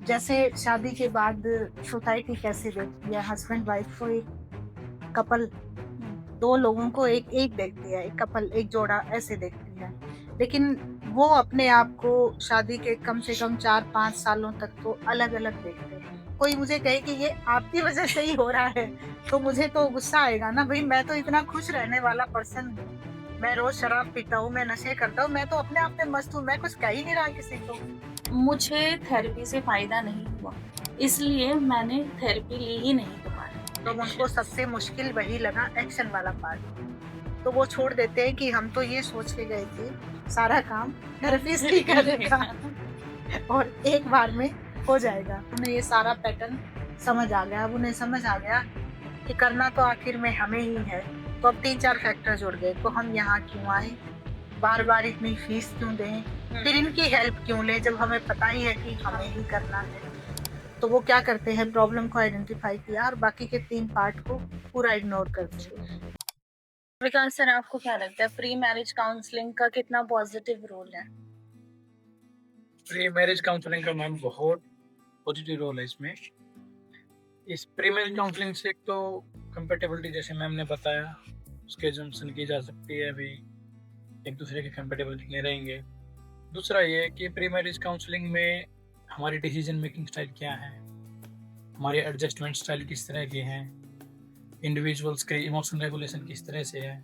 जैसे शादी के बाद सोसाइटी कैसे देखती है हस्बैंड वाइफ को, एक कपल, दो लोगों को एक एक देखती है, एक कपल, एक जोड़ा ऐसे देखती है। लेकिन वो अपने आप को शादी के कम से कम 4-5 सालों तक तो अलग अलग देखते हैं। कोई मुझे कहे कि ये आपकी वजह से ही हो रहा है, तो मुझे तो गुस्सा आएगा ना भाई, मैं तो इतना खुश रहने वाला पर्सन हूँ। मैं रोज शराब पीता हूँ, मैं नशे करता हूँ, मैं तो अपने आप में मस्त हूँ, मैं कुछ कह ही नहीं रहा किसी को। मुझे थेरेपी से फ़ायदा नहीं हुआ, इसलिए मैंने थेरेपी ली ही नहीं दोबारा। तो उनको सबसे मुश्किल वही लगा, एक्शन वाला पार्ट। तो वो छोड़ देते हैं कि हम तो ये सोच के गए थे, सारा काम थेरेपिस्ट ही करेगा और एक बार में हो जाएगा। उन्हें ये सारा पैटर्न समझ आ गया। अब उन्हें समझ आ गया कि करना तो आखिर में हमें ही है। तो अब 3-4 फैक्टर जुड़ गए, तो हम यहाँ क्यों आए? बार-बार इतनी फीस क्यों दें? फिर इनकी हेल्प क्यों लें जब हमें पता ही है कि हमें ही करना है। तो वो क्या करते हैं, प्रॉब्लम को आइडेंटिफाई किया और बाकी के 3 पार्ट को पूरा इग्नोर कर दिया। विकास सर, आपको क्या लगता है प्री मैरिज काउंसलिंग का कितना पॉजिटिव रोल है? प्री मैरिज काउंसलिंग का मैम बहुत पॉजिटिव रोल है इसमें। इस प्री मैरिज काउंसलिंग से एक तो कंपेटेबिलिटी, जैसे मैम ने बताया, उसके जम्पशन की जा सकती है, अभी एक दूसरे के कंपेटेबल नहीं रहेंगे। दूसरा ये है कि प्री मैरिज काउंसलिंग में हमारी डिसीजन मेकिंग स्टाइल क्या है, हमारे एडजस्टमेंट स्टाइल किस तरह के हैं, इंडिविजुअल्स के इमोशन रेगुलेशन किस तरह से है,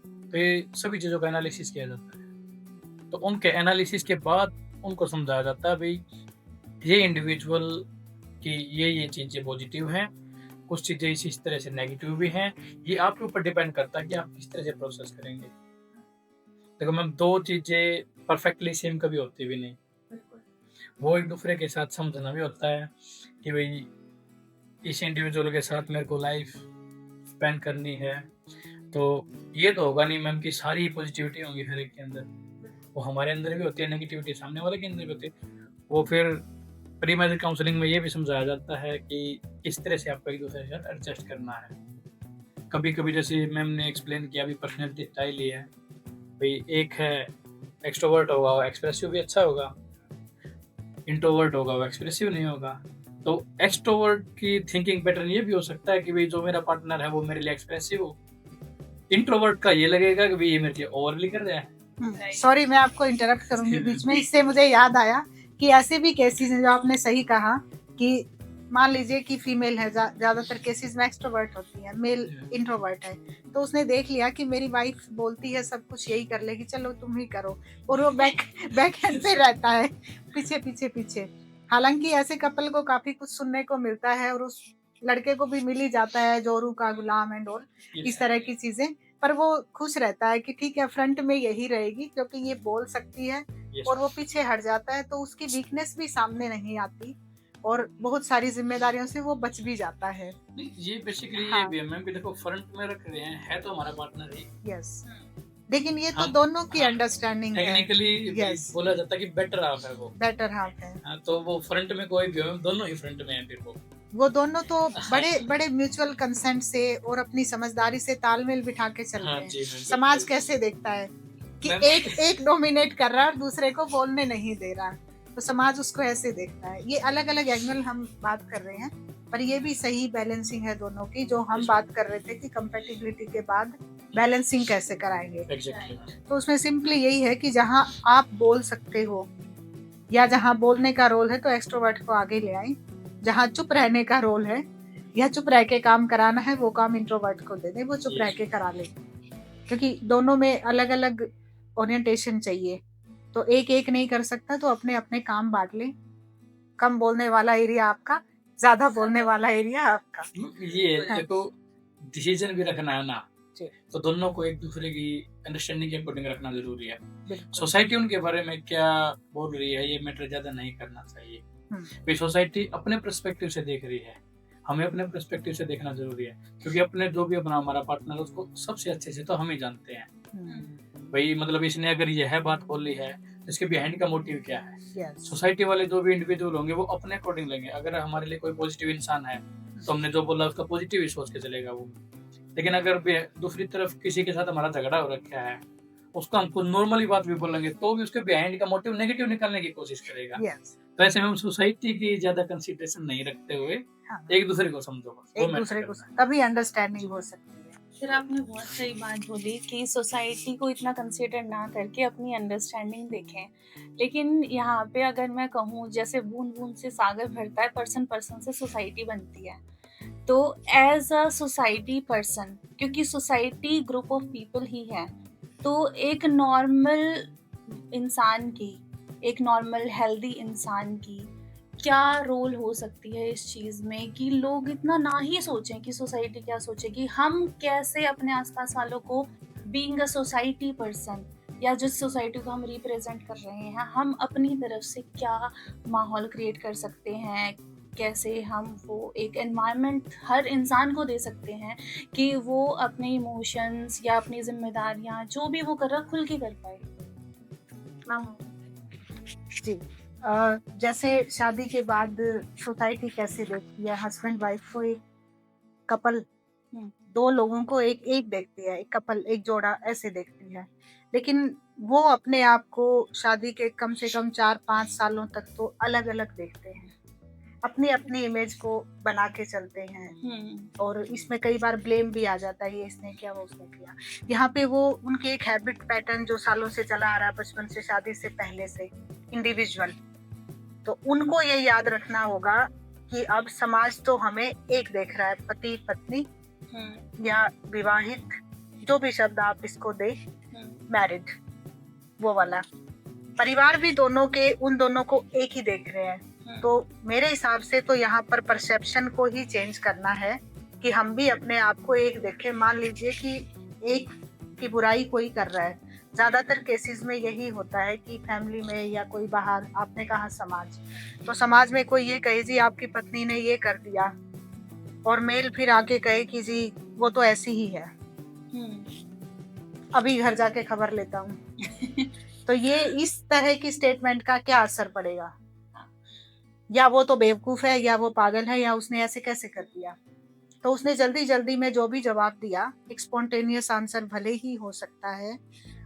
तो ये सभी चीज़ों का एनालिसिस किया जाता है। तो उनके एनालिसिस के बाद उनको समझाया जाता है भाई ये इंडिविजुअल की ये चीज़ें पॉजिटिव हैं, कुछ चीज़ें इस तरह से नेगेटिव भी हैं। ये आपके ऊपर डिपेंड करता है कि आप किस तरह से प्रोसेस करेंगे। देखो मैम, दो चीज़ें परफेक्टली सेम कभी होती भी नहीं, वो एक दूसरे के साथ समझना भी होता है कि भाई इस इंडिविजुअल के साथ मेरे को लाइफ स्पेंड करनी है। तो ये तो होगा नहीं मैम कि सारी पॉजिटिविटी होंगी हर एक के अंदर, वो हमारे अंदर भी होती है, नेगेटिविटी सामने वाले के अंदर भी होती है। वो फिर प्री मैरिज काउंसलिंग में ये भी समझाया जाता है कि किस तरह से आपको एक दूसरे के साथ एडजस्ट करना है। कभी कभी जैसे मैम ने एक्सप्लेन किया, अभी पर्सनैलिटी स्टाइल ही है भाई, एक है एक्सट्रोवर्ट होगा वो एक्सप्रेसिव भी अच्छा होगा, इंट्रोवर्ट होगा वो एक्सप्रेसिव नहीं होगा। तो एक्सट्रोवर्ट की थिंकिंग पैटर्न ये भी हो सकता है कि भाई जो मेरा पार्टनर है वो मेरे लिए एक्सप्रेसिव हो, इंट्रोवर्ट का ये लगेगा कि भाई ये मेरे लिए ओवरली कर रहा है। सॉरी, मैं आपको इंटरप्ट करूंगी बीच में, इससे मुझे याद आया कि ऐसे भी केसेस हैं जो आपने सही कहा कि मान लीजिए कि फीमेल है, ज्यादातर केसेस में एक्सट्रोवर्ट होती है, मेल इंट्रोवर्ट है। तो उसने देख लिया कि मेरी वाइफ बोलती है सब कुछ यही कर लेगी, चलो तुम ही करो, और वो बैक हैंड पे रहता है, पीछे पीछे पीछे। हालांकि ऐसे कपल को काफी कुछ सुनने को मिलता है और उस लड़के को भी मिल ही जाता है, जोरू का गुलाम एंड ऑल, इस तरह की चीजें। पर वो खुश रहता है कि ठीक है, फ्रंट में यही रहेगी क्योंकि ये बोल सकती है, और वो पीछे हट जाता है तो उसकी वीकनेस भी सामने नहीं आती और बहुत सारी जिम्मेदारियों से वो बच भी जाता है। ये बेसिकली हाँ। ये भी है मैम कि देखो फ्रंट में रख रहे हैं, है तो हमारा पार्टनर ही। यस, लेकिन ये तो हाँ, दोनों की अंडरस्टैंडिंग है। टेक्निकली यस, बोला जाता है कि बेटर हाफ है वो। बेटर हाफ है। हाँ, तो वो फ्रंट में कोई भी हो, दोनों ही फ्रंट में है फिर वो दोनों तो बड़े बड़े म्यूचुअल कंसेंट से और अपनी समझदारी से तालमेल बिठा के चलते हाँ हैं। जी मैम, समाज कैसे देखता है कि मैम एक डोमिनेट कर रहा है और दूसरे को बोलने नहीं दे रहा, तो समाज उसको ऐसे देखता है। ये अलग अलग एंगल हम बात कर रहे हैं, पर ये भी सही बैलेंसिंग है दोनों की, जो हम बात कर रहे थे कि कंपेटिबिलिटी के बाद बैलेंसिंग कैसे कराएंगे। एग्जैक्टली। तो उसमें सिंपली यही है कि जहाँ आप बोल सकते हो या जहाँ बोलने का रोल है तो एक्सट्रोवर्ट को आगे ले आए, जहाँ चुप रहने का रोल है या चुप रह के काम कराना है वो काम इंट्रोवर्ट को दे दे, वो चुप रह के करा ले, क्योंकि दोनों में अलग अलग ओरिएंटेशन चाहिए। तो एक एक नहीं कर सकता, तो अपने अपने काम बांट ले, कम बोलने वाला एरिया आपका, ज्यादा बोलने वाला एरिया आपका। ये हाँ। देखो, डिसीजन भी रखना है ना, तो दोनों को एक दूसरे की अंडरस्टैंडिंग के अकॉर्डिंग रखना जरूरी है। सोसाइटी उनके बारे में क्या बोल रही है ये मैटर ज्यादा नहीं करना चाहिए। भाई सोसाइटी अपने पर्सपेक्टिव से देख रही है, हमें अपने पर्सपेक्टिव से देखना जरूरी है, क्योंकि अपने जो भी अपना हमारा पार्टनर है उसको सबसे अच्छे से तो हम ही जानते हैं। भाई मतलब इसने अगर यह बात बोली है तो इसके बिहाइंड का मोटिव क्या है। सोसाइटी वाले जो भी इंडिविजुअल होंगे वो अपने अकॉर्डिंग लेंगे। अगर हमारे लिए कोई पॉजिटिव इंसान है तो हमने जो बोला उसका पॉजिटिव ही सोच के चलेगा वो। लेकिन अगर दूसरी तरफ किसी के साथ हमारा झगड़ा हो रखा है उसको हमको नॉर्मली बात भी बोलेंगे तो भी उसके बिहाइंड का मोटिव नेगेटिव निकालने की कोशिश करेगा। यस, तो ऐसे में हम सोसाइटी की ज्यादा कंसिडरेशन नहीं रखते हुए हाँ, एक दूसरे को समझो बस, वो एक मैटर दूसरे को करता है। तभी अंडरस्टैंडिंग हो सकती है। फिर आपने बहुत सही बात बोली कि सोसाइटी को इतना कंसिडर ना करके अपनी अंडरस्टैंडिंग देखें, लेकिन यहाँ पे अगर मैं कहूँ जैसे बूंद बूंद से सागर भरता है, पर्सन पर्सन से सोसाइटी बनती है। तो एज अ सोसाइटी पर्सन, क्योंकि सोसाइटी ग्रुप ऑफ पीपल ही है, तो एक नॉर्मल इंसान की, एक नॉर्मल हेल्दी इंसान की क्या रोल हो सकती है इस चीज़ में कि लोग इतना ना ही सोचें कि सोसाइटी क्या सोचेगी, हम कैसे अपने आसपास वालों को बीइंग अ सोसाइटी पर्सन या जिस सोसाइटी को हम रिप्रेजेंट कर रहे हैं, हम अपनी तरफ से क्या माहौल क्रिएट कर सकते हैं, कैसे हम वो एक एनवायरनमेंट हर इंसान को दे सकते हैं कि वो अपने इमोशंस या अपनी जिम्मेदारियां जो भी वो कर रहा खुल के कर पाए। जी, जैसे शादी के बाद सोसाइटी कैसे देखती है हस्बैंड वाइफ को, एक कपल, दो लोगों को एक एक देखती है, एक कपल, एक जोड़ा ऐसे देखती है, लेकिन वो अपने आप को शादी के कम से कम 4-5 सालों तक तो अलग अलग देखते हैं, अपनी अपनी इमेज को बना के चलते हैं, और इसमें कई बार ब्लेम भी आ जाता है, ये इसने किया वो उसने किया। यहाँ पे वो उनकी एक हैबिट पैटर्न जो सालों से चला आ रहा है, बचपन से, शादी से पहले से, इंडिविजुअल, तो उनको ये याद रखना होगा कि अब समाज तो हमें एक देख रहा है, पति पत्नी या विवाहित, जो भी शब्द आप इसको दे, मैरिड, वो वाला परिवार भी दोनों के, उन दोनों को एक ही देख रहे हैं। तो मेरे हिसाब से तो यहाँ पर परसेप्शन को ही चेंज करना है कि हम भी अपने आप को एक देखें। मान लीजिए कि एक की बुराई कोई कर रहा है, ज्यादातर केसेस में यही होता है कि फैमिली में या कोई बाहर, आपने कहा समाज, तो समाज में कोई ये कहे जी आपकी पत्नी ने ये कर दिया, और मेल फिर आके कहे कि जी वो तो ऐसी ही है, अभी घर जाके खबर लेता हूँ। तो ये इस तरह की स्टेटमेंट का क्या असर पड़ेगा, या वो तो बेवकूफ है, या वो पागल है, या उसने ऐसे कैसे कर दिया। तो उसने जल्दी जल्दी में जो भी जवाब दिया, एक स्पॉन्टेनियस आंसर भले ही हो सकता है,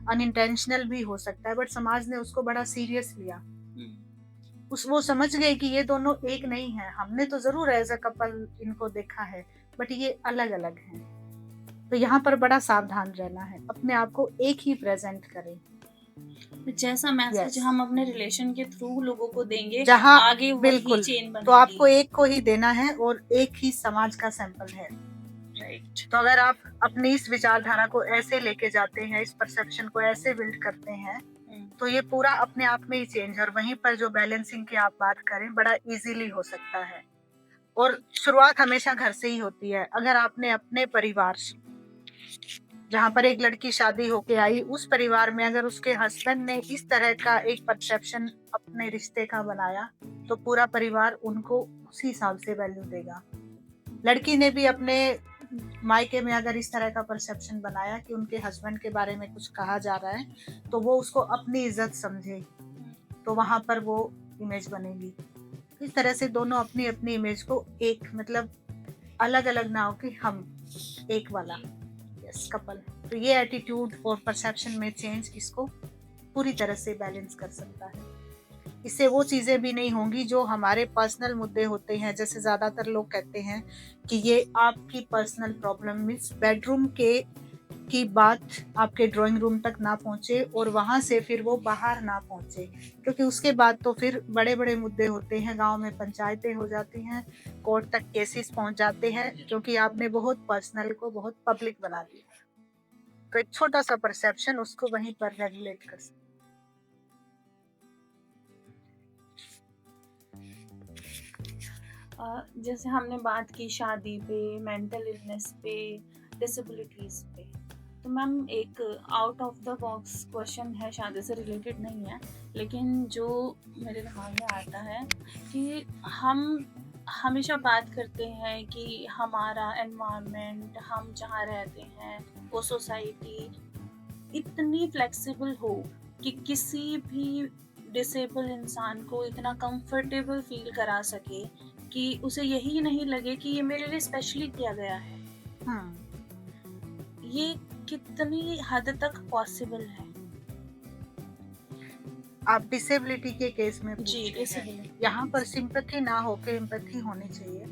अनइंटेंशनल भी हो सकता है, बट समाज ने उसको बड़ा सीरियस लिया। वो समझ गए कि ये दोनों एक नहीं है, हमने तो जरूर एज अ कपल इनको देखा है, बट ये अलग अलग हैं। तो यहाँ पर बड़ा सावधान रहना है, अपने आप को एक ही प्रेजेंट करें। जैसा मैसेज Yes. हम अपने रिलेशन के थ्रू लोगों को देंगे, जहाँ आगे बिल्कुल, चेन बनेगी। तो आपको एक को ही देना है और एक ही समाज का सैंपल है। राइट। तो अगर आप अपनी इस विचारधारा को ऐसे लेके जाते हैं, इस परसेप्शन को ऐसे बिल्ड करते हैं, तो ये पूरा अपने आप में ही चेंज, और वहीं पर जो बैलेंसिंग की आप बात करें, बड़ा इजीली हो सकता है। और शुरुआत हमेशा घर से ही होती है। अगर आपने अपने परिवार, जहाँ पर एक लड़की शादी होके आई, उस परिवार में अगर उसके हस्बैंड ने इस तरह का एक परसेप्शन अपने रिश्ते का बनाया, तो पूरा परिवार उनको उसी हिसाब से वैल्यू देगा। लड़की ने भी अपने मायके में अगर इस तरह का परसेप्शन बनाया कि उनके हस्बैंड के बारे में कुछ कहा जा रहा है, तो वो उसको अपनी इज्जत समझे, तो वहां पर वो इमेज बनेगी। इस तरह से दोनों अपनी अपनी इमेज को एक, मतलब अलग अलग ना हो कि हम एक वाला, यस, कपल। तो ये एटीट्यूड और परसेप्शन में चेंज इसको पूरी तरह से बैलेंस कर सकता है। इससे वो चीजें भी नहीं होंगी जो हमारे पर्सनल मुद्दे होते हैं। जैसे ज्यादातर लोग कहते हैं कि ये आपकी पर्सनल प्रॉब्लम, मींस बेडरूम की बात आपके ड्राइंग रूम तक ना पहुंचे, और वहां से फिर वो बाहर ना पहुंचे, क्योंकि उसके बाद तो फिर बड़े बड़े मुद्दे होते हैं, गांव में पंचायतें हो जाती हैं, कोर्ट तक केसेस पहुंच जाते हैं, क्योंकि आपने बहुत पर्सनल को बहुत पब्लिक बना दिया। तो एक छोटा सा परसेप्शन उसको वहीं पर रेगुलेट कर सकते। जैसे हमने बात की शादी पे, मेंटल इलनेस पे, डिसेबिलिटीज पे, तो मैम एक out of the box question है, शादी से रिलेटेड नहीं है, लेकिन जो मेरे दिमाग में आता है कि हम हमेशा बात करते हैं कि हमारा एनवायरनमेंट, हम जहाँ रहते हैं, वो सोसाइटी इतनी फ्लेक्सिबल हो कि किसी भी डिसेबल इंसान को इतना कंफर्टेबल फील करा सके कि उसे यही नहीं लगे कि ये मेरे लिए स्पेशली किया गया है। ये कितनी हद तक पॉसिबल है? आप डिसेबिलिटी के केस में पूछ जी, रहे हैं। डिसेबिलिटी। यहाँ पर सिंपैथी ना होके एम्पैथी होनी चाहिए,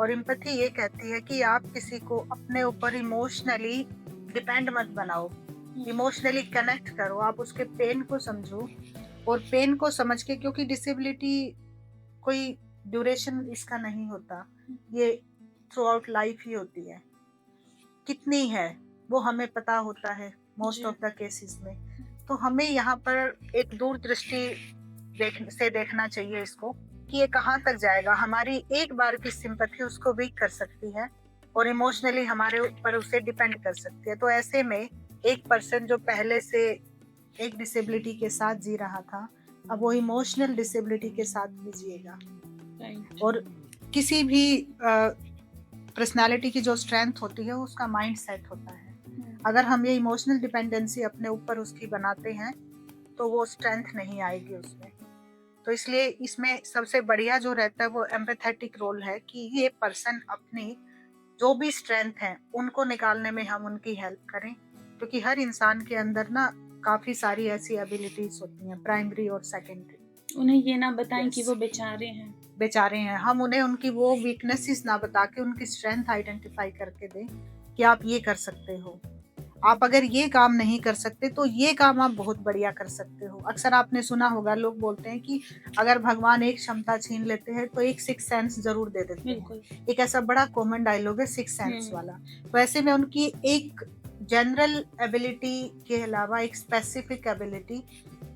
और एम्पैथी ये कहती है कि आप किसी को अपने ऊपर इमोशनली डिपेंड मत बनाओ, इमोशनली कनेक्ट करो, आप उसके पेन को समझो, और पेन को समझ के, क्योंकि डिसेबिलिटी कोई ड्यूरेशन इसका नहीं होता, ये थ्रू आउट लाइफ ही होती है। कितनी है वो हमें पता होता है मोस्ट जी। ऑफ द केसेस में। तो हमें यहाँ पर एक दूरदृष्टि देखना चाहिए इसको, कि ये कहाँ तक जाएगा। हमारी एक बार की सिंपैथी उसको वीक कर सकती है और इमोशनली हमारे ऊपर उसे डिपेंड कर सकती है। तो ऐसे में एक पर्सन जो पहले से एक डिसेबिलिटी के साथ जी रहा था, अब वो इमोशनल डिसेबिलिटी के साथ भी जिएगा। राइट। और किसी भी पर्सनालिटी की जो स्ट्रेंथ होती है उसका माइंड सेट होता है। अगर हम ये इमोशनल डिपेंडेंसी अपने ऊपर उसकी बनाते हैं तो वो स्ट्रेंथ नहीं आएगी उसमें। तो इसलिए इसमें सबसे बढ़िया जो रहता है वो एम्पैथेटिक रोल है, कि ये पर्सन अपनी जो भी स्ट्रेंथ है उनको निकालने में हम उनकी हेल्प करें, क्योंकि हर इंसान के अंदर ना काफी सारी ऐसी एबिलिटीज होती हैं, प्राइमरी और सेकेंडरी। उन्हें ये ना बताएं Yes. कि वो बेचारे हैं, हम उन्हें उनकी वो वीकनेसेस ना बता के उनकी स्ट्रेंथ आइडेंटिफाई करके दें कि आप ये कर सकते हो, आप अगर ये काम नहीं कर सकते तो ये काम आप बहुत बढ़िया कर सकते हो। अक्सर आपने सुना होगा, लोग बोलते हैं कि अगर भगवान एक क्षमता छीन लेते हैं तो एक सिक्स सेंस जरूर दे देते हैं। बिल्कुल। एक ऐसा बड़ा कॉमन डायलॉग है सिक्स सेंस वाला। तो ऐसे में उनकी एक जनरल एबिलिटी के अलावा एक specific ability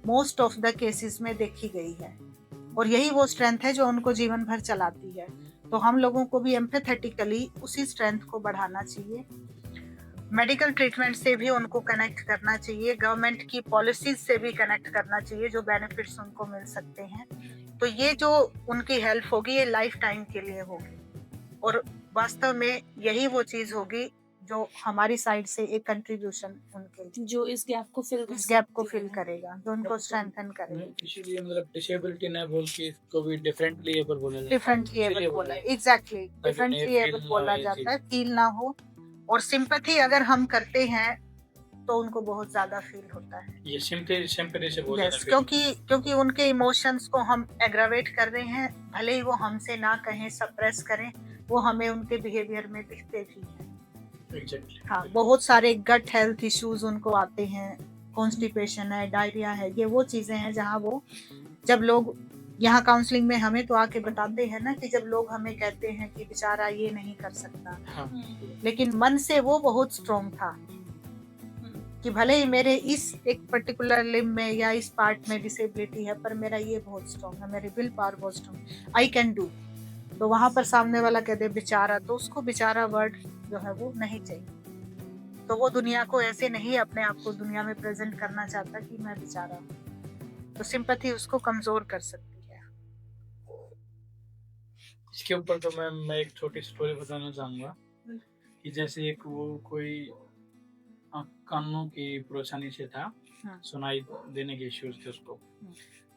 most of the cases में देखी गई है, और यही वो स्ट्रेंथ है जो उनको जीवन भर चलाती है। तो हम लोगों को भी एम्पैथेटिकली उसी स्ट्रेंथ को बढ़ाना चाहिए, मेडिकल ट्रीटमेंट से भी उनको कनेक्ट करना चाहिए, गवर्नमेंट की पॉलिसीज से भी कनेक्ट करना चाहिए, जो बेनिफिट्स उनको मिल सकते हैं। तो ये जो उनकी हेल्प होगी ये लाइफ टाइम के लिए होगी, और वास्तव में यही वो चीज होगी जो हमारी साइड से एक कंट्रीब्यूशन उनके लिए, जो इस गैप को फिल इस गैप को फिल करेगा, जो उनको स्ट्रेंथन करेगा। इसीलिए मतलब डिसेबिलिटी ना बोल के इसको भी डिफरेंटली एबल बोला जाता है। डिफरेंटली एबल बोला, एग्जैक्टली, डिफरेंटली एबल बोला जाता है, फील ना हो। और सिंपैथी अगर हम करते हैं तो उनको बहुत ज्यादा फील होता है। ये सिंपैथी से बोल यस, क्योंकि उनके इमोशंस को हम एग्रावेट कर रहे हैं, भले ही वो हमसे ना कहें, सप्रेस करें, वो हमें उनके बिहेवियर में दिखते भी हैं। एग्जैक्टली। हाँ, बहुत सारे गट हेल्थ इश्यूज उनको आते हैं, कॉन्स्टिपेशन है, डायरिया है, ये वो चीजें हैं जहाँ वो, जब लोग यहाँ काउंसलिंग में हमें तो आके बताते हैं ना, कि जब लोग हमें कहते हैं कि बेचारा ये नहीं कर सकता, हाँ। लेकिन मन से वो बहुत स्ट्रॉन्ग था कि भले ही मेरे इस एक पर्टिकुलर लिम्ब में या इस पार्ट में डिसेबिलिटी है, पर मेरा ये बहुत स्ट्रॉन्ग है, मेरी विल पावर बहुत स्ट्रॉन्ग, आई कैन डू। तो वहां पर सामने वाला कह दे बेचारा, तो उसको बेचारा वर्ड जो है वो नहीं चाहिए। तो वो दुनिया को ऐसे नहीं अपने आप को दुनिया में प्रेजेंट करना चाहता कि मैं बेचारा हूँ। तो सिंपैथी उसको कमजोर कर सकती है। इसके ऊपर तो मैं एक छोटी स्टोरी बताना चाहूंगा कि जैसे एक वो कोई कानों की परेशानी से था, सुनाई देने के इश्यूज थे उसको।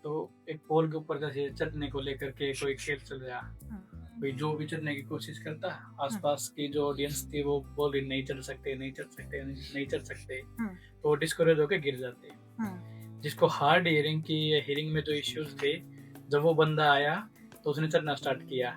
तो एक पोल के ऊपर जैसे चढ़ने को लेकर के कोई खेल चल रहा, कोई जो भी चढ़ने की कोशिश करता, आसपास की जो ऑडियंस थी वो बोल रही नहीं चढ़ सकते, नहीं चढ़ सकते, नहीं चढ़ सकते, तो वो डिस्करेज होकर गिर जाते। जिसको हार्ड हियरिंग की, हियरिंग में जो इश्यूज थे, जब वो बंदा आया तो उसने चढ़ना स्टार्ट किया।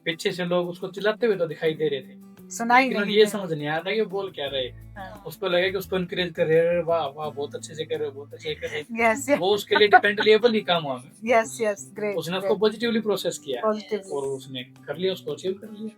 पीछे से लोग उसको चिल्लाते हुए तो दिखाई दे रहे थे, सुनाई नहीं, ये समझ नहीं आ रहा कि बोल क्या रहे। उसको लगे कि उसको इनकरेज कर रहे हैं, वाह वाह बहुत अच्छे से कर रहे हो, बहुत अच्छे से कर रहे हो। यस, वो उसके लिए डिपेंडेंटली एबल ही काम हुआ। Yes yes, great. उसने उसको पॉजिटिवली प्रोसेस किया Positively. और उसने कर लिया, उसको अचीव कर लिया।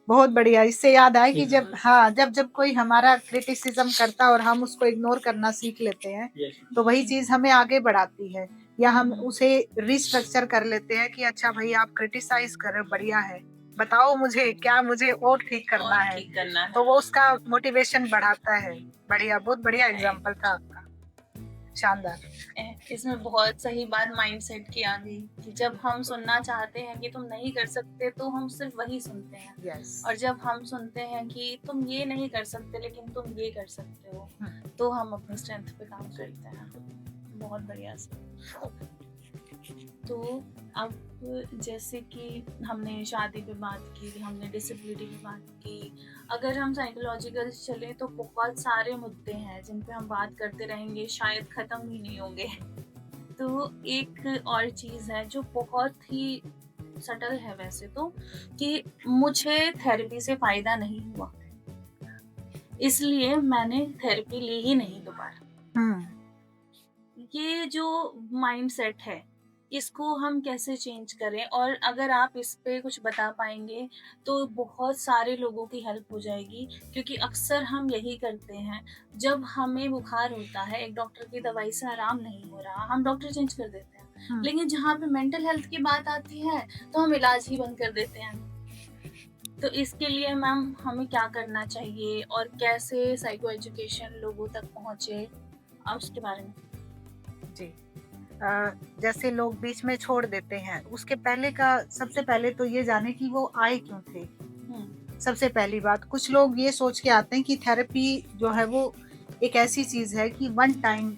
बहुत बढ़िया। इससे याद आया कि जब कोई हमारा क्रिटिसिज्म करता और हम उसको इग्नोर करना सीख लेते हैं, तो वही चीज हमें आगे बढ़ाती है, या हम उसे रिस्ट्रक्चर कर लेते हैं कि अच्छा भाई आप क्रिटिसाइज कर रहे हो, बढ़िया है, बताओ मुझे क्या मुझे और ठीक करना है। तो वो उसका मोटिवेशन बढ़ाता है। बढ़िया, बहुत बढ़िया एग्जांपल था आपका, शानदार। इसमें बहुत सही बात माइंडसेट की आ गई कि जब हम सुनना चाहते हैं कि तुम नहीं कर सकते तो हम सिर्फ वही सुनते हैं। yes. और जब हम सुनते हैं कि तुम ये नहीं कर सकते लेकिन तुम ये कर सकते हो, तो हम अपनी स्ट्रेंथ पे काम करते हैं। बहुत बढ़िया से। तो अब जैसे कि हमने शादी पे बात की, हमने डिसेबिलिटी पे बात की, अगर हम साइकोलॉजिकल चले तो बहुत सारे मुद्दे हैं जिन पे हम बात करते रहेंगे, शायद खत्म ही नहीं होंगे। तो एक और चीज़ है जो बहुत ही सटल है वैसे तो, कि मुझे थेरेपी से फ़ायदा नहीं हुआ। इसलिए मैंने थेरेपी ली ही नहीं दोबारा। ये जो माइंडसेट है, इसको हम कैसे चेंज करें? और अगर आप इस पे कुछ बता पाएँगे, तो बहुत सारे लोगों की हेल्प हो जाएगी, क्योंकि अक्सर हम यही करते हैं, जब हमें बुखार होता है, एक डॉक्टर की दवाई से आराम नहीं हो रहा, हम डॉक्टर चेंज कर देते हैं। लेकिन जहाँ पे मेंटल हेल्थ की बात आती है, तो हम इलाज ही बंद कर देते हैं। तो इसके लिए मैम हमें क्या करना चाहिए और कैसे साइको एजुकेशन लोगों तक पहुँचे? आप उसके बारे में। जी। जैसे लोग बीच में छोड़ देते हैं, उसके पहले का सबसे पहले तो ये जाने कि वो आए क्यों थे। हुँ, सबसे पहली बात, कुछ लोग ये सोच के आते हैं कि थेरेपी जो है वो एक ऐसी चीज है कि वन टाइम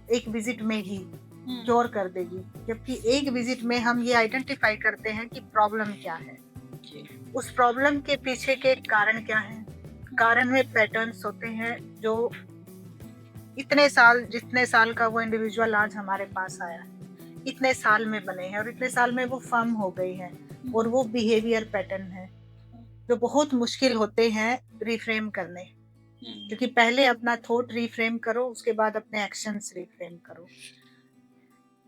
एक विजिट में ही हुँ, क्योर कर देगी, जबकि एक विजिट में हम ये आइडेंटिफाई करते हैं कि प्रॉब्लम क्या है, जी, उस प्रॉब्लम के पीछे के कारण क्या है। कारण में पैटर्न्स होते हैं जो इतने साल, जितने साल का वो इंडिविजुअल आज हमारे पास आया है, इतने साल में बने हैं और इतने साल में वो फॉर्म हो गई है, और वो बिहेवियर पैटर्न है जो बहुत मुश्किल होते हैं रिफ्रेम करने, हुँ, क्योंकि पहले अपना थॉट रिफ्रेम करो, उसके बाद अपने एक्शंस रिफ्रेम करो।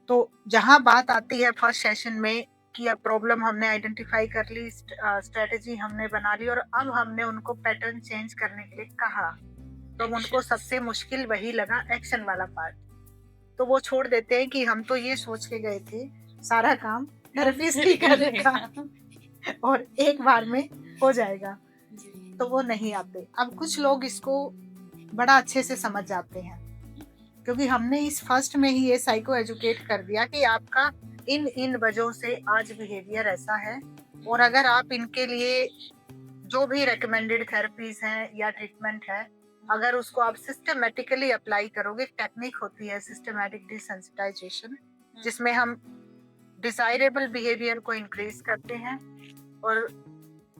तो जहां बात आती है फर्स्ट सेशन में कि अब प्रॉब्लम हमने आइडेंटिफाई कर ली, स्ट्रेटेजी हमने बना ली और अब हमने उनको पैटर्न चेंज करने के लिए कहा, तो उनको सबसे मुश्किल वही लगा, एक्शन वाला पार्ट। तो वो छोड़ देते हैं कि हम तो ये सोच के गए थे सारा काम थेरेपिस्ट ही करेगा और एक बार में हो जाएगा, जी, तो वो नहीं आते। अब कुछ लोग इसको बड़ा अच्छे से समझ जाते हैं, क्योंकि हमने इस फर्स्ट में ही ये साइको एजुकेट कर दिया कि आपका इन इन वजहों से आज बिहेवियर ऐसा है, और अगर आप इनके लिए जो भी रिकमेंडेड थेरेपीज हैं या ट्रीटमेंट है, अगर उसको आप सिस्टमेटिकली अप्लाई करोगे, टेक्निक होती है सिस्टमेटिक डिसेंसिटाइजेशन, जिसमें हम डिजायरेबल बिहेवियर को इंक्रीज करते हैं और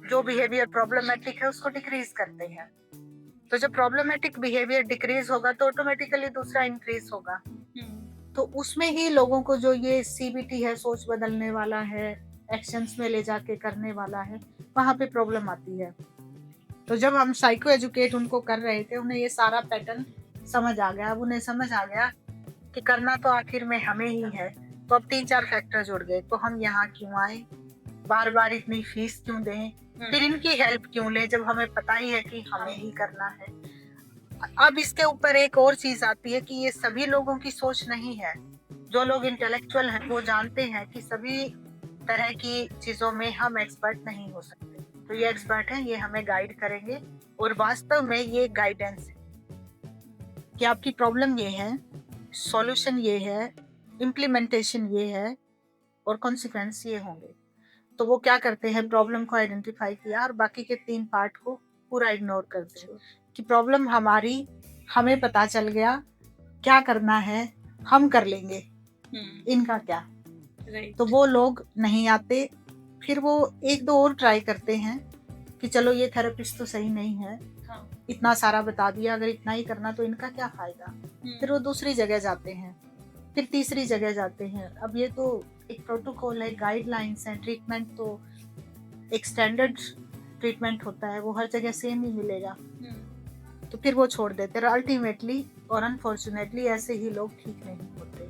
जो बिहेवियर प्रॉब्लमेटिक है उसको डिक्रीज करते हैं। तो जब प्रॉब्लमेटिक बिहेवियर डिक्रीज होगा तो ऑटोमेटिकली दूसरा इंक्रीज होगा। हुँ, तो उसमें ही लोगों को जो ये सीबीटी है, सोच बदलने वाला है, एक्शंस में ले जाके करने वाला है, वहां पे प्रॉब्लम आती है। तो जब हम साइको एजुकेट उनको कर रहे थे, उन्हें ये सारा पैटर्न समझ आ गया। अब उन्हें समझ आ गया कि करना तो आखिर में हमें ही है। तो अब 3-4 फैक्टर जुड़ गए, तो हम यहाँ क्यों आए, बार बार इतनी फीस क्यों दें, फिर इनकी हेल्प क्यों लें जब हमें पता ही है कि हमें ही करना है। अब इसके ऊपर एक और चीज आती है कि ये सभी लोगों की सोच नहीं है। जो लोग इंटेलेक्चुअल हैं वो जानते हैं कि सभी तरह की चीजों में हम एक्सपर्ट नहीं हो सकते, तो ये एक्सपर्ट हैं, ये हमें गाइड करेंगे, और वास्तव में ये गाइडेंस है कि आपकी प्रॉब्लम ये है, सॉल्यूशन ये है, इम्प्लीमेंटेशन ये है, और कॉन्सिक्वेंस ये होंगे। तो वो क्या करते हैं, प्रॉब्लम को आइडेंटिफाई किया और बाकी के 3 पार्ट को पूरा इग्नोर करते हैं कि प्रॉब्लम हमारी, हमें पता चल गया क्या करना है, हम कर लेंगे, हुँ, इनका क्या। राइट, तो वो लोग नहीं आते, फिर वो 1-2 और ट्राई करते हैं कि चलो ये थेरेपिस्ट तो सही नहीं है, हाँ, इतना सारा बता दिया, अगर इतना ही करना तो इनका क्या फायदा। फिर वो दूसरी जगह जाते हैं, फिर तीसरी जगह जाते हैं। अब ये तो एक प्रोटोकॉल है, गाइडलाइंस है, ट्रीटमेंट तो एक स्टैंडर्ड ट्रीटमेंट होता है, वो हर जगह सेम ही मिलेगा, हुँ, तो फिर वो छोड़ देते हैं। अल्टीमेटली और अनफॉर्चुनेटली ऐसे ही लोग ठीक नहीं होते,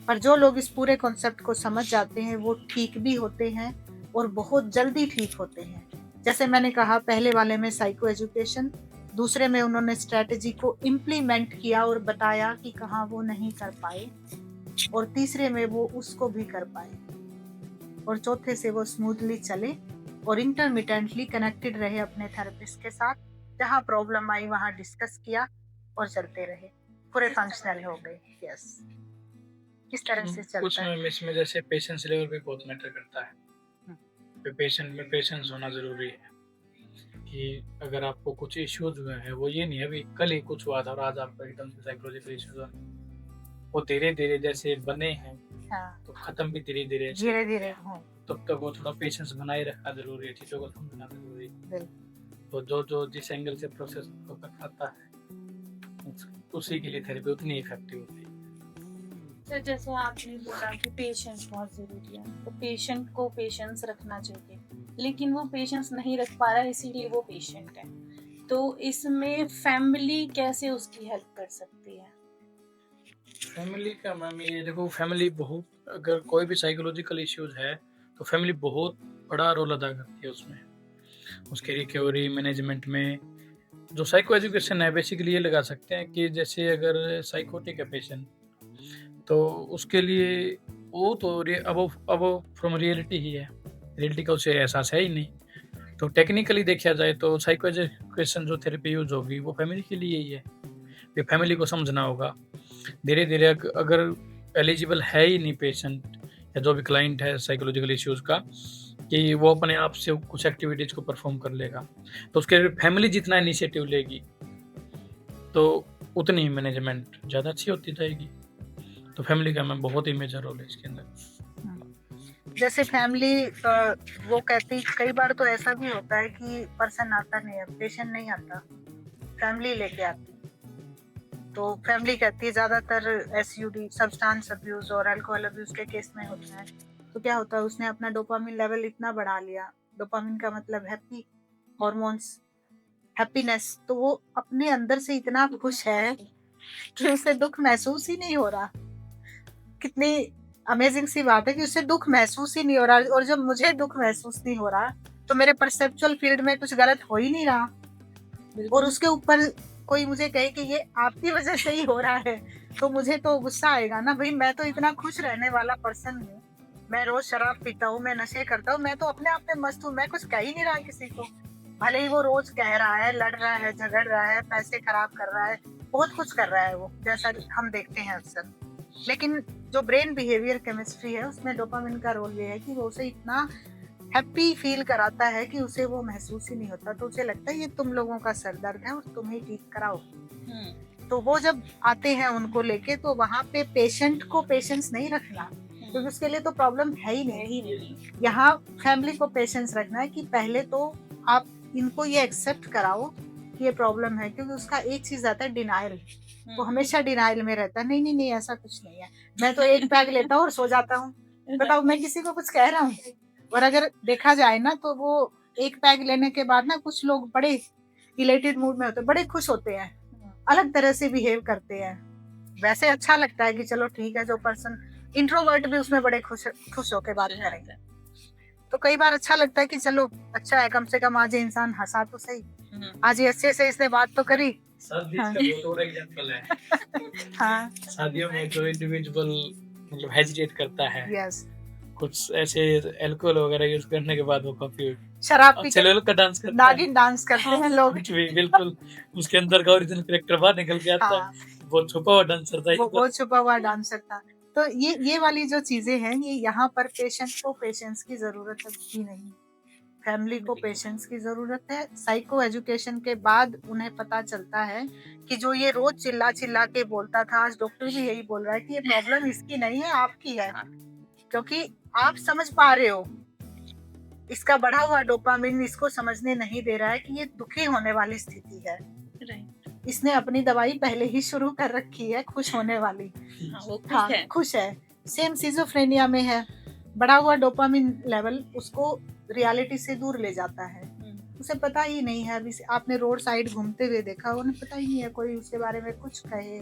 पर जो लोग इस पूरे कॉन्सेप्ट को समझ जाते हैं वो ठीक भी होते हैं और बहुत जल्दी ठीक होते हैं। जैसे मैंने कहा, पहले वाले में साइको एजुकेशन, दूसरे में उन्होंने स्ट्रेटेजी को इम्प्लीमेंट किया और बताया कि कहाँ वो नहीं कर पाए, और तीसरे में वो उसको भी कर पाए, और चौथे से वो स्मूथली चले और इंटरमिटेंटली कनेक्टेड रहे अपने थेरेपिस्ट के साथ। जहाँ प्रॉब्लम आई वहाँ डिस्कस किया और चलते रहे, पूरे फंक्शनल हो गए। यस, इस तरह से कुछ चलता है। मैम इसमें जैसे पेशेंस लेवल भी बहुत मैटर करता है। पेशेंट में पेशेंस होना ज़रूरी है कि अगर आपको कुछ इश्यूज हुए हैं, वो ये नहीं है अभी कल ही कुछ हुआ था और आज आपको एकदम से साइकोलॉजिकल इश्यूज हुआ, वो धीरे धीरे जैसे बने हैं हाँ, तो ख़त्म भी धीरे धीरे धीरे धीरे हो। तब तक वो थोड़ा पेशेंस बनाए रखना ज़रूरी है, चीज़ों को समझना ज़रूरी है। बिल्कुल। तो जो जो जिस एंगल से प्रोसेस होकर आता है उसी के लिए थेरेपी उतनी इफेक्टिव होती है। सर जैसे आपने बोला कि पेशेंस बहुत ज़रूरी है, तो पेशेंट को पेशेंस रखना चाहिए, लेकिन वो पेशेंस नहीं रख पा रहा है इसीलिए वो पेशेंट है। तो इसमें फैमिली कैसे उसकी हेल्प कर सकती है? फैमिली का मैम ये देखो, फैमिली बहुत, अगर कोई भी साइकोलॉजिकल इश्यूज है तो फैमिली बहुत बड़ा रोल अदा करती है उसमें, उसके रिकवरी मैनेजमेंट में। जो साइको एजुकेशन है बेसिकली ये लगा सकते हैं कि जैसे अगर साइकोटिक है पेशेंट, तो उसके लिए वो तो अब फ्रॉम रियलिटी ही है, रियलिटी का उसे एहसास है ही नहीं। तो टेक्निकली देखा जाए तो साइको एजुकेशन जो थेरेपी यूज होगी वो फैमिली के लिए ही है। ये फैमिली को समझना होगा धीरे धीरे। अगर एलिजिबल है ही नहीं पेशेंट या जो भी क्लाइंट है साइकोलॉजिकल इश्यूज का, कि वो अपने आप से कुछ एक्टिविटीज को परफॉर्म कर लेगा, तो उसके फैमिली जितना इनिशिएटिव लेगी तो उतनी ही मैनेजमेंट ज़्यादा अच्छी होती जाएगी। तो फैमिली का मैं बहुत ही मेजर रोल है इसके अंदर। जैसे फैमिली वो कहती, कई बार तो ऐसा भी होता है कि पर्सन आता नहीं है, पेशेंट नहीं आता, फैमिली लेके आती। तो फैमिली कहती है, ज्यादातर एसयूडी सब्सटेंस अब्यूज और अल्कोहल अब्यूज के केस में होता है। तो क्या होता है, उसने अपना डोपामिन लेवल इतना बढ़ा लिया, डोपामिन का मतलब हैप्पी हॉर्मोन्स, हैप्पीनेस, तो वो अपने अंदर से इतना खुश है कि उसे दुख महसूस ही नहीं हो रहा। कितनी अमेजिंग सी बात है कि उसे दुख महसूस ही नहीं हो रहा। और जब मुझे दुख महसूस नहीं हो रहा तो मेरे परसेप्चुअल फील्ड में कुछ गलत हो ही नहीं रहा। और उसके ऊपर कोई मुझे कहे कि ये आपकी वजह से ही हो रहा है, तो मुझे तो गुस्सा आएगा ना। भाई मैं तो इतना खुश रहने वाला पर्सन हूँ, मैं रोज शराब पीता हूँ, मैं नशे करता हूँ, मैं तो अपने आप में मस्त हूँ, मैं कुछ कह ही नहीं रहा किसी को। भले ही वो रोज कह रहा है, लड़ रहा है, झगड़ रहा है, पैसे खराब कर रहा है, बहुत कुछ कर रहा है वो, जैसा हम देखते हैं अक्सर। लेकिन जो ब्रेन बिहेवियर केमिस्ट्री है उसमें डोपामिन का रोल ये है कि वो उसे इतना हैप्पी फील कराता है कि उसे वो महसूस ही नहीं होता। तो उसे लगता है ये तुम लोगों का सर दर्द है और तुम ही ठीक कराओ। तो वो जब आते हैं उनको लेके, तो वहां पे पेशेंट को पेशेंस नहीं रखना, क्योंकि उसके लिए तो प्रॉब्लम है ही नहीं। यहाँ फैमिली को पेशेंस रखना है कि पहले तो आप इनको ये एक्सेप्ट कराओ कि ये प्रॉब्लम है। क्योंकि उसका एक चीज आता है डिनाइल, वो हमेशा डिनाइल में रहता है, नहीं नहीं नहीं ऐसा कुछ नहीं है, मैं तो एक पैग लेता हूँ और सो जाता हूँ, बताओ मैं किसी को कुछ कह रहा हूँ। और अगर देखा जाए ना तो वो एक पैग लेने के बाद ना कुछ लोग बड़े इलेटेड मूड में होते हैं, बड़े खुश होते हैं, अलग तरह से बिहेव करते हैं। वैसे अच्छा लगता है कि चलो ठीक है, जो पर्सन इंट्रोवर्ट भी उसमें बड़े खुश होकर बात करेंगे। तो कई बार अच्छा लगता है कि चलो अच्छा है, कम से कम आज ये इंसान हंसा तो सही, आज ये अच्छे से इसने बात तो करी। हाँ। इसका और एग्जांपल है। हाँ। शादियों में जो इंडिविजुअल मतलब हेजिटेट करता है, यस, कुछ ऐसे अल्कोहल वगैरह यूज करने के बाद वो काफी शराब पी चलो का डांस करता है, नागिन डांस करते हैं लोग। बिल्कुल उसके अंदर का ओरिजिनल कैरेक्टर बाहर निकल के आता है। बहुत छुपा हुआ डांसर था, वो छुपा हुआ डांसर था। तो ये वाली जो चीजें हैं, ये यहाँ पर पेशेंट को पेशेंस की जरूरत ही नहीं, फैमिली को पेशेंस की जरूरत है। साइको एजुकेशन के बाद उन्हें पता चलता है कि जो ये रोज चिल्ला चिल्ला के बोलता था, आज डॉक्टर भी यही बोल रहा है कि ये प्रॉब्लम इसकी नहीं है, आपकी है। क्योंकि आप समझ पा रहे हो, इसका बढ़ा हुआ डोपामिन इसको समझने नहीं दे रहा है कि ये दुखी होने वाली स्थिति है। इसने अपनी दवाई पहले ही शुरू कर रखी है खुश होने वाली। हाँ, खुश है। सेम सिजोफ्रेनिया में है, बढ़ा हुआ डोपामिन लेवल उसको रियलिटी से दूर ले जाता है। उसे पता ही नहीं है। अभी आपने रोड साइड घूमते हुए देखा, उन्हें पता ही नहीं है कोई उसके बारे में कुछ कहे,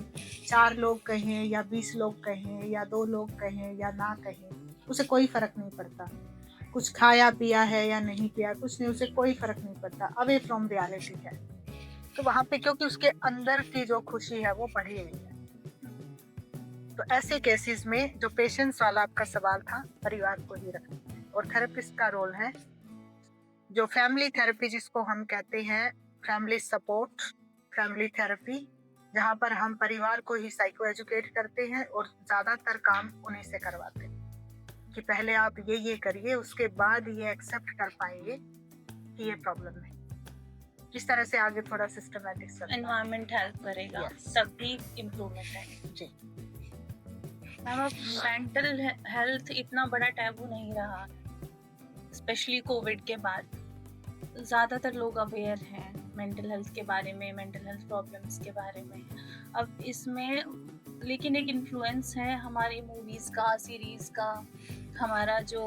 4 लोग कहें या 20 लोग कहें या 2 लोग कहें या ना कहें, उसे कोई फर्क नहीं पड़ता। कुछ खाया पिया है या नहीं पिया, कुछ नहीं, उसे कोई फर्क नहीं पड़ता, अवे फ्रॉम रियलिटी है। तो वहां पे क्योंकि उसके अंदर की जो खुशी है वो बढ़ी हुई है। तो ऐसे केसेस में जो पेशेंस वाला आपका सवाल था, परिवार को ही रखना। और थेरेपिस्ट का रोल है जो फैमिली थेरेपी, जिसको हम कहते हैं फैमिली सपोर्ट, फैमिली थेरेपी, जहाँ पर हम परिवार को ही साइको एजुकेट करते हैं और ज्यादातर काम उन्हीं से करवाते हैं कि पहले आप ये करिए, उसके बाद ये एक्सेप्ट कर पाएंगे कि ये प्रॉब्लम है। इस तरह से आगे थोड़ा सिस्टमैटिक एनवायरनमेंट हेल्प करेगा, तभी इम्प्रूवमेंट है। जी मैम, अब मेंटल हेल्थ इतना बड़ा टैबू नहीं रहा, स्पेशली कोविड के बाद ज़्यादातर लोग अवेयर हैं मेंटल हेल्थ के बारे में, मेंटल हेल्थ प्रॉब्लम्स के बारे में। अब इसमें लेकिन एक इन्फ्लुएंस है हमारी मूवीज का, सीरीज का, हमारा जो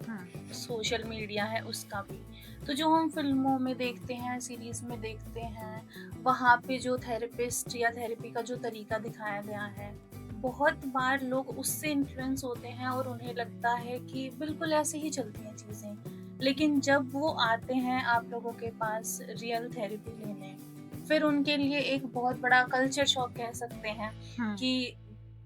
हम्म, सोशल मीडिया है उसका भी। तो जो हम फिल्मों में देखते हैं, सीरीज में देखते हैं, वहाँ पे जो थेरेपिस्ट या थेरेपी का जो तरीका दिखाया गया है, बहुत बार लोग उससे इन्फ्लुएंस होते हैं और उन्हें लगता है कि बिल्कुल ऐसे ही चलती हैं चीज़ें। लेकिन जब वो आते हैं आप लोगों के पास रियल थेरेपी लेने, फिर उनके लिए एक बहुत बड़ा कल्चर शॉक कह सकते हैं हम्म, कि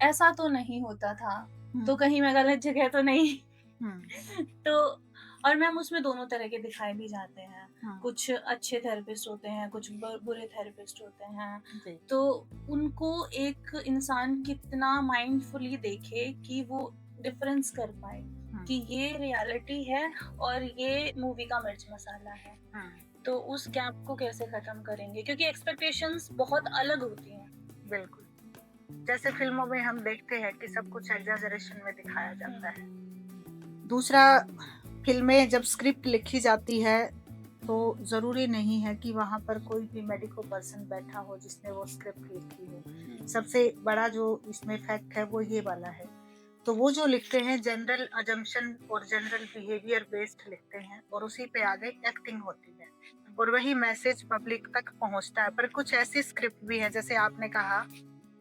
ऐसा तो नहीं होता था, हम्म, तो कहीं मैं गलत जगह तो नहीं। हम्म, तो और मैम उसमें दोनों तरह के दिखाए भी जाते हैं। हम्म, कुछ अच्छे थेरेपिस्ट होते हैं, कुछ बुरे थेरेपिस्ट होते हैं। जी, तो उनको एक इंसान कितना माइंडफुली देखे कि वो डिफरेंस कर पाए कि ये रियलिटी है और ये मूवी का मिर्च मसाला है। तो उस गैप को कैसे खत्म करेंगे, क्योंकि एक्सपेक्टेशंस बहुत अलग होती हैं। बिल्कुल। जैसे फिल्मों में हम देखते हैं कि सब कुछ एग्जैजरेशन में दिखाया जाता है। दूसरा, फिल्में जब स्क्रिप्ट लिखी जाती है तो ज़रूरी नहीं है कि वहाँ पर कोई भी मेडिकल पर्सन बैठा हो जिसने वो स्क्रिप्ट लिखी हो। सबसे बड़ा जो इसमें फैक्ट है वो ये वाला है। तो वो जो लिखते हैं जनरल अजम्पशन और जनरल बिहेवियर बेस्ड लिखते हैं और उसी पे आगे एक्टिंग होती है और वही मैसेज पब्लिक तक पहुंचता है। पर कुछ ऐसी स्क्रिप्ट भी है जैसे आपने कहा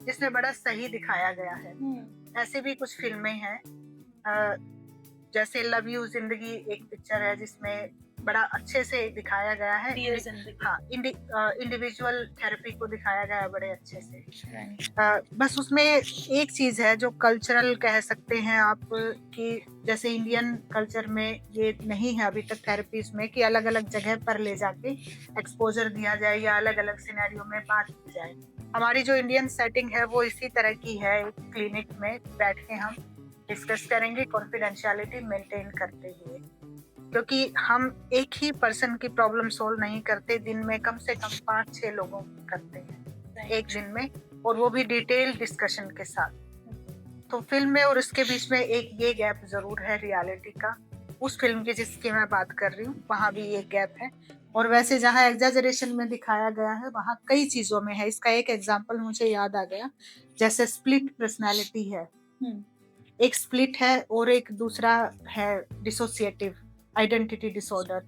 जिसमें बड़ा सही दिखाया गया है। ऐसे भी कुछ फिल्में हैं जैसे लव यू जिंदगी एक पिक्चर है जिसमें बड़ा अच्छे से दिखाया गया है। Dear जिंदगी। हाँ, इंडिविजुअल थेरेपी को दिखाया गया है बड़े अच्छे से। बस उसमें एक चीज है जो कल्चरल कह सकते हैं आप कि जैसे इंडियन कल्चर में ये नहीं है अभी तक थेरेपीज में कि अलग अलग जगह पर ले जाके एक्सपोजर दिया जाए या अलग अलग सिनेरियो में बात की जाए। हमारी जो इंडियन सेटिंग है वो इसी तरह की है। एक क्लिनिक में बैठ के हम डिस्कस करेंगे कॉन्फिडेंशियलिटी मेंटेन करते हुए, क्योंकि हम एक ही पर्सन की प्रॉब्लम सोल्व नहीं करते, दिन में कम से कम 5-6 लोगों की करते हैं एक दिन में, और वो भी डिटेल डिस्कशन के साथ। तो फिल्म में और इसके बीच में एक ये गैप जरूर है रियलिटी का। उस फिल्म की जिसकी मैं बात कर रही हूँ वहाँ भी एक गैप है। और वैसे जहाँ एग्जैजरेशन में दिखाया गया है वहाँ कई चीजों में है। इसका एक एग्जाम्पल मुझे याद आ गया, जैसे स्प्लिट पर्सनैलिटी है, एक स्प्लिट है और एक दूसरा है डिसोसिएटिव आइडेंटिटी डिसऑर्डर।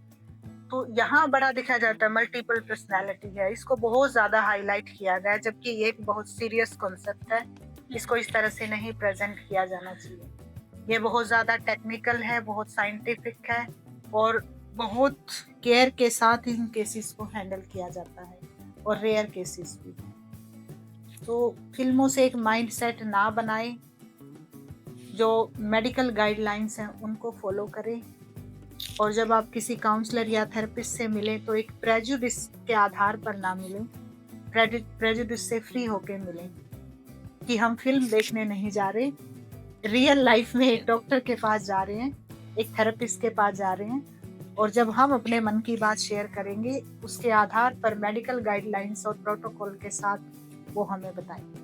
तो यहाँ बड़ा दिखाया जाता है मल्टीपल पर्सनालिटी है, इसको बहुत ज्यादा हाईलाइट किया गया है, जबकि ये एक बहुत सीरियस कॉन्सेप्ट है। इसको इस तरह से नहीं प्रेजेंट किया जाना चाहिए। ये बहुत ज्यादा टेक्निकल है, बहुत साइंटिफिक है और बहुत केयर के साथ इन केसेस को हैंडल किया जाता है और रेयर केसेस भी। तो फिल्मों से एक माइंडसेट ना बनाए, जो मेडिकल गाइडलाइंस हैं उनको फॉलो करें। और जब आप किसी काउंसलर या थेरेपिस्ट से मिलें तो एक प्रेजुडिस के आधार पर ना मिलें, प्रेजुडिस से फ्री होके मिलें कि हम फिल्म देखने नहीं जा रहे, रियल लाइफ में एक डॉक्टर के पास जा रहे हैं, एक थेरेपिस्ट के पास जा रहे हैं। और जब हम अपने मन की बात शेयर करेंगे उसके आधार पर मेडिकल गाइडलाइंस और प्रोटोकॉल के साथ वो हमें बताएंगे।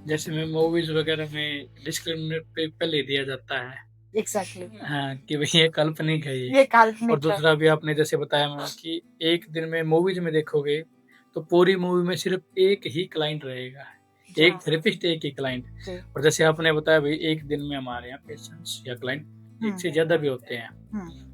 जैसे में मूवीज वगैरह में डिस्क्लेमर पे पहले दिया जाता है एग्जैक्टली, हाँ कि भाई ये काल्पनिक है ये और काल्पनिक है। दूसरा भी आपने जैसे बताया मैम कि एक दिन में मूवीज में देखोगे तो पूरी मूवी में सिर्फ एक ही क्लाइंट रहेगा, एक हाँ, थेरेपिस्ट एक ही क्लाइंट। जी, और जैसे आपने बताया भाई एक दिन में हमारे यहाँ पेशेंट्स या क्लाइंट एक से ज्यादा भी होते हैं,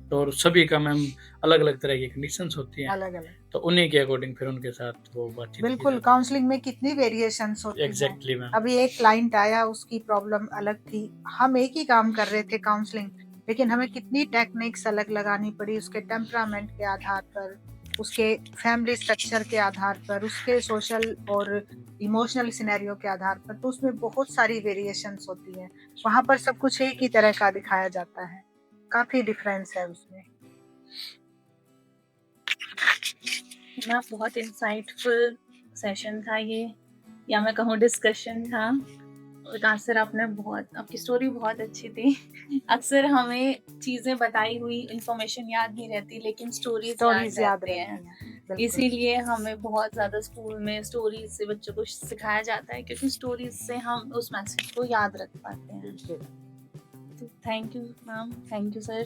तो और सभी का मैम अलग अलग तरह की कंडीशंस होती हैं, अलग अलग, तो उन्हीं के अकॉर्डिंग फिर उनके साथ वो बातचीत की बिल्कुल। जाती काउंसलिंग में कितनी वेरिएशंस होती है। हैं। Exactly ma'am. अभी एक क्लाइंट आया, उसकी प्रॉब्लम अलग थी, हम एक ही काम कर रहे थे काउंसलिंग, लेकिन हमें कितनी टेक्निक्स अलग लगानी पड़ी उसके टेम्परामेंट के आधार पर, उसके फैमिली स्ट्रक्चर के आधार पर, उसके सोशल और इमोशनल सिनेरियो के आधार पर। तो उसमें बहुत सारी वेरिएशंस होती हैं। वहाँ पर सब कुछ एक ही तरह का दिखाया जाता है, काफी डिफरेंस है उसमें। ना बहुत इंसाइटफुल सेशन था ये, या मैं कहूँ डिस्कशन था। सर आपने बहुत, आपकी स्टोरी बहुत अच्छी थी। अक्सर हमें चीजें बताई हुई इंफॉर्मेशन याद नहीं रहती, लेकिन स्टोरीज याद रहती हैं। इसीलिए हमें बहुत ज्यादा स्कूल में स्टोरीज से बच्चों को सिखाया जाता है, क्योंकि स्टोरीज से हम उस मैसेज को याद रख पाते हैं। तो thank you ma'am, thank you sir.